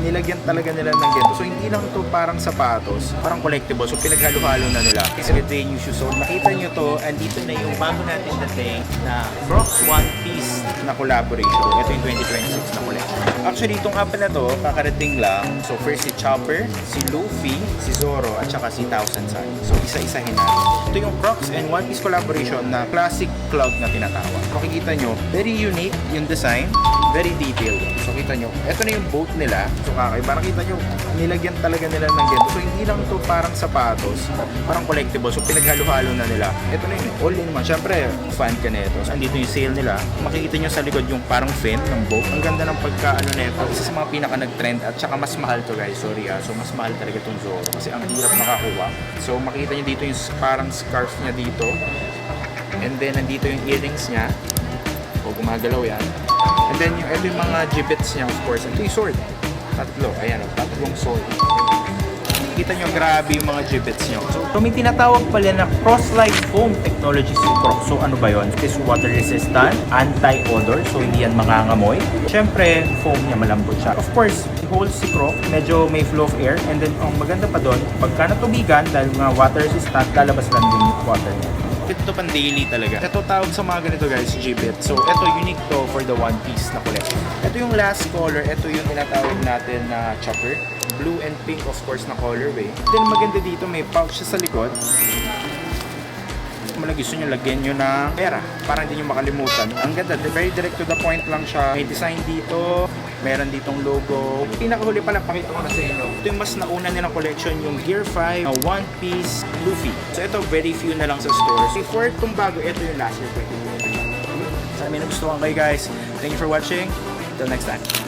nilagyan talaga nila ng ganito. So hindi lang to parang sapatos, parang collectible. So pinaghalo-halo na nila. It's a day new shoe. So nakita nyo to, andito na yung bago natin dating na Crocs One Piece na collaboration. Ito yung 2026 na collection. Actually, itong apat na to, kakarating lang. So first si Chopper, si Luffy, si Zoro, at saka si Thousand Sun. So isa-isahin natin. Ito yung Crocs and One Piece collaboration na classic cloud na tinatawag. Makikita nyo, very unique yung design, very detailed. So kita nyo, ito na yung boat nila. So kakaiba, nakita nyo, nilagyan talaga nila ng ganito. So hindi lang to parang sapatos, parang collectible. So pinaghalo-halo na nila. Ito na yun, all in one. Siyempre, fan ka nito. So andito yung sale nila. Makikita nyo sa likod yung parang fin ng boat. Ang ganda ng pagkaano nito. Isa sa mga pinaka nag-trend at saka mas mahal to guys. Sorry so mas mahal talaga itong Zoro. Kasi ang hirap makakuha. So makikita nyo dito yung parang scarf niya dito. And then nandito yung earrings niya. O gumagalaw yan. And then ito yung mga gibbets niya of course. Ito yung sword. Tatlo. Ayan o. Tatlong sword. Kita nyo, grabe yung mga gibbets nyo. So may tinatawag pala na cross-slide foam technology si Crocs. So ano ba yun? It is water resistant, anti-odor, so hindi yan mangangamoy. Siyempre, foam niya malambot siya. Of course, holds si Crocs, medyo may flow of air. And then, ang maganda pa doon, pagka natubigan, dahil mga water resistant, lalabas lang yung water niya. Ito pang daily talaga. Ito tawag sa mga ganito guys, gibbet. So ito unique to for the One Piece na collection. Ito yung last color. Ito yung tinatawag natin na chopper. Blue and pink of course na colorway. Then maganda dito may pouch siya sa likod. Kung gusto nyo, lagyan nyo ng pera para hindi nyo makalimutan. Ang ganda, very direct to the point lang siya. May design dito, meron ditong logo. Pinakahuli pala, pakita ko na sa inyo. Ito yung mas nauna nilang collection, yung Gear 5, One Piece, Luffy. So ito, very few na lang sa stores. For itong bago, ito yung last year 2020. Sana may nagustuhan kayo guys. Thank you for watching. Until next time.